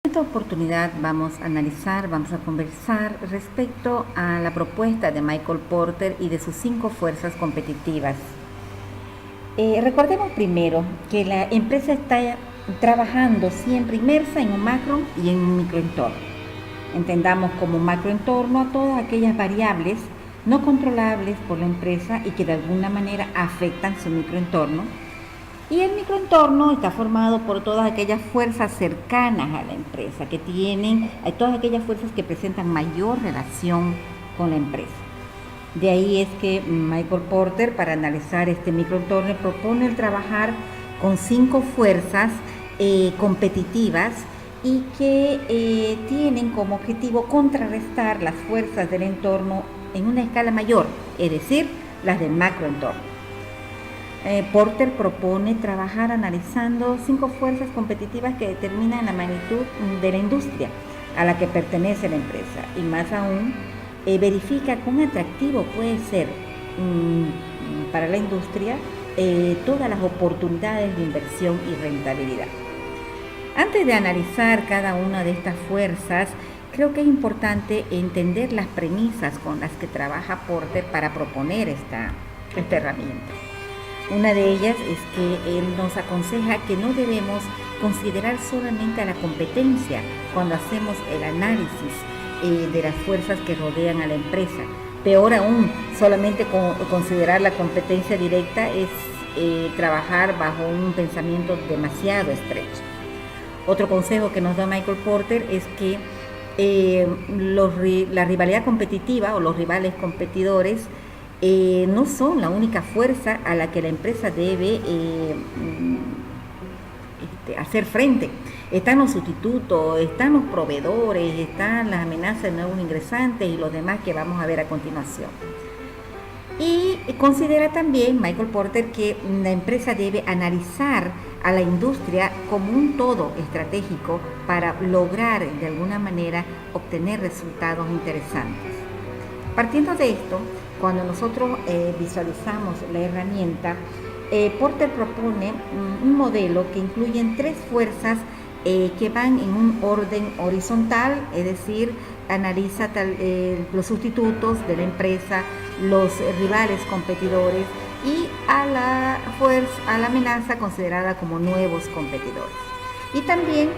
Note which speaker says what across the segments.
Speaker 1: En esta oportunidad vamos a conversar respecto a la propuesta de Michael Porter y de sus 5 fuerzas competitivas. Recordemos primero que la empresa está trabajando siempre inmersa en un macro y en un microentorno. Entendamos como macroentorno a todas aquellas variables no controlables por la empresa y que de alguna manera afectan su microentorno. Y el microentorno está formado por todas aquellas fuerzas cercanas a la empresa, todas aquellas fuerzas que presentan mayor relación con la empresa. De ahí es que Michael Porter, para analizar este microentorno, propone el trabajar con 5 fuerzas competitivas y que tienen como objetivo contrarrestar las fuerzas del entorno en una escala mayor, es decir, las del macroentorno. Porter propone trabajar analizando 5 fuerzas competitivas que determinan la magnitud de la industria a la que pertenece la empresa y más aún verifica cuán atractivo puede ser para la industria todas las oportunidades de inversión y rentabilidad. Antes de analizar cada una de estas fuerzas, creo que es importante entender las premisas con las que trabaja Porter para proponer esta herramienta. Una de ellas es que él nos aconseja que no debemos considerar solamente a la competencia cuando hacemos el análisis de las fuerzas que rodean a la empresa. Peor aún, solamente considerar la competencia directa es trabajar bajo un pensamiento demasiado estrecho. Otro consejo que nos da Michael Porter es que la rivalidad competitiva o los rivales competidores no son la única fuerza a la que la empresa debe hacer frente. Están los sustitutos, están los proveedores, están las amenazas de nuevos ingresantes y los demás que vamos a ver a continuación. Y considera también Michael Porter que la empresa debe analizar a la industria como un todo estratégico para lograr de alguna manera obtener resultados interesantes. Partiendo de esto, cuando nosotros visualizamos la herramienta, Porter propone un modelo que incluye 3 fuerzas que van en un orden horizontal, es decir, analiza los sustitutos de la empresa, los rivales competidores y a la amenaza considerada como nuevos competidores. Y también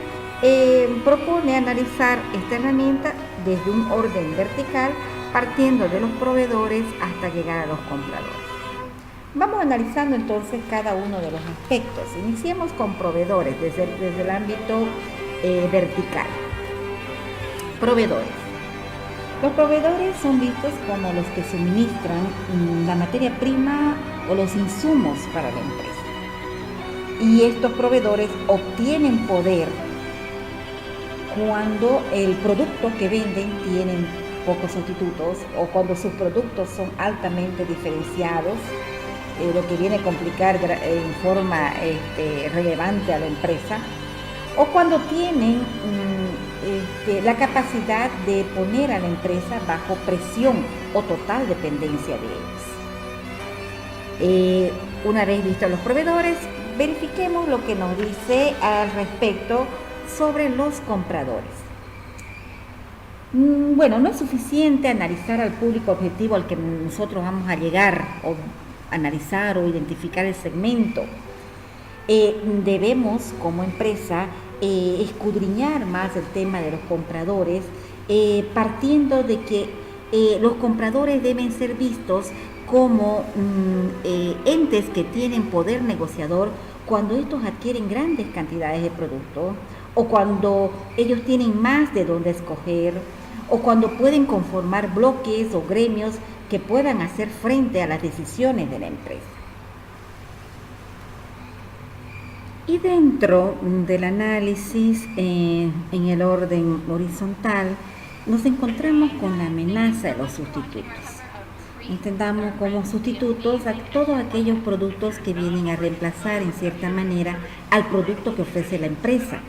Speaker 1: propone analizar esta herramienta desde un orden vertical, partiendo de los proveedores hasta llegar a los compradores. Vamos analizando entonces cada uno de los aspectos. Iniciemos con proveedores desde el ámbito vertical. Proveedores. Los proveedores son vistos como los que suministran la materia prima o los insumos para la empresa. Y estos proveedores obtienen poder cuando el producto que venden tienen pocos sustitutos o cuando sus productos son altamente diferenciados, lo que viene a complicar en forma relevante a la empresa, o cuando tienen la capacidad de poner a la empresa bajo presión o total dependencia de ellos. Una vez vistos los proveedores, verifiquemos lo que nos dice al respecto sobre los compradores. Bueno, no es suficiente analizar al público objetivo al que nosotros vamos a llegar o analizar o identificar el segmento. Debemos como empresa escudriñar más el tema de los compradores, partiendo de que los compradores deben ser vistos como entes que tienen poder negociador cuando estos adquieren grandes cantidades de productos o cuando ellos tienen más de dónde escoger o cuando pueden conformar bloques o gremios que puedan hacer frente a las decisiones de la empresa. Y dentro del análisis en el orden horizontal, nos encontramos con la amenaza de los sustitutos. Entendamos como sustitutos a todos aquellos productos que vienen a reemplazar en cierta manera al producto que ofrece la empresa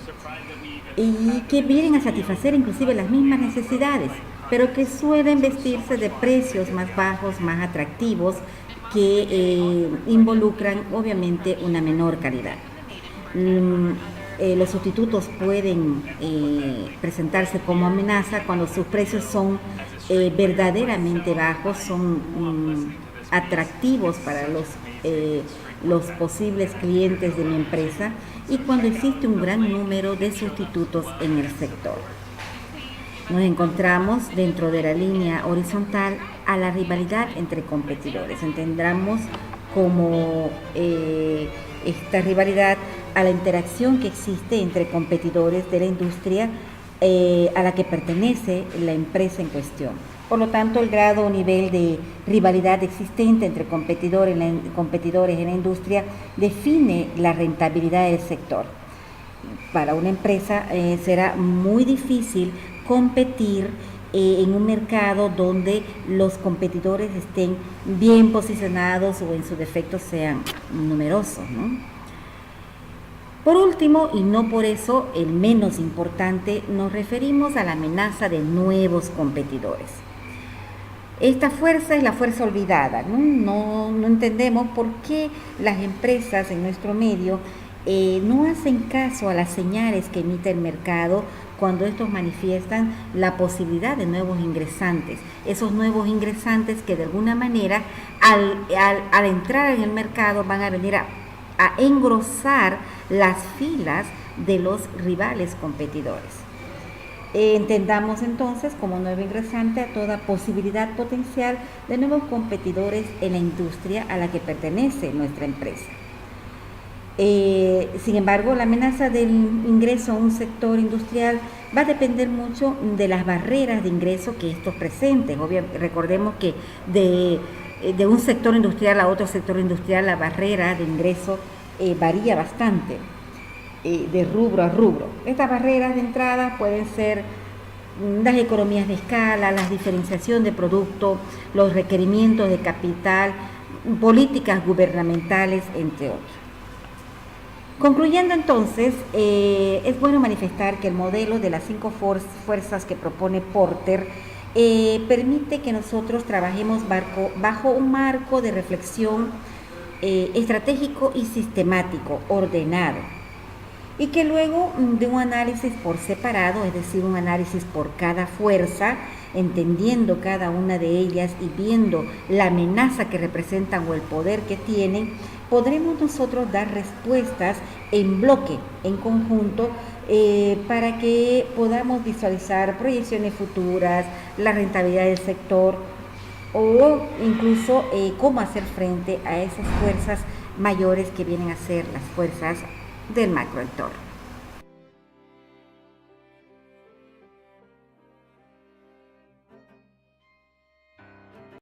Speaker 1: y que vienen a satisfacer inclusive las mismas necesidades, pero que suelen vestirse de precios más bajos, más atractivos, que involucran obviamente una menor calidad. los sustitutos pueden presentarse como amenaza cuando sus precios son verdaderamente bajos, son atractivos para los posibles clientes de mi empresa y cuando existe un gran número de sustitutos en el sector. Nos encontramos dentro de la línea horizontal a la rivalidad entre competidores. Entendamos como esta rivalidad a la interacción que existe entre competidores de la industria a la que pertenece la empresa en cuestión. Por lo tanto, el grado o nivel de rivalidad existente entre competidores en la industria define la rentabilidad del sector. Para una empresa será muy difícil competir en un mercado donde los competidores estén bien posicionados o en su defecto sean numerosos, ¿no? Por último, y no por eso el menos importante, nos referimos a la amenaza de nuevos competidores. Esta fuerza es la fuerza olvidada, ¿no? No entendemos por qué las empresas en nuestro medio no hacen caso a las señales que emite el mercado cuando estos manifiestan la posibilidad de nuevos ingresantes. Esos nuevos ingresantes que de alguna manera al entrar en el mercado van a venir a engrosar las filas de los rivales competidores. Entendamos entonces como nuevo ingresante a toda posibilidad potencial de nuevos competidores en la industria a la que pertenece nuestra empresa. Sin embargo, la amenaza del ingreso a un sector industrial va a depender mucho de las barreras de ingreso que estos presenten. Recordemos que de un sector industrial a otro sector industrial la barrera de ingreso varía bastante de rubro a rubro. Estas barreras de entrada pueden ser las economías de escala, la diferenciación de producto, los requerimientos de capital, políticas gubernamentales, entre otros. Concluyendo entonces, es bueno manifestar que el modelo de las 5 fuerzas que propone Porter permite que nosotros trabajemos bajo un marco de reflexión estratégico y sistemático, ordenado, y que luego de un análisis por separado, es decir, un análisis por cada fuerza, entendiendo cada una de ellas y viendo la amenaza que representan o el poder que tienen, podremos nosotros dar respuestas en bloque, en conjunto, para que podamos visualizar proyecciones futuras, la rentabilidad del sector o incluso cómo hacer frente a esas fuerzas mayores que vienen a ser las fuerzas del macroentorno.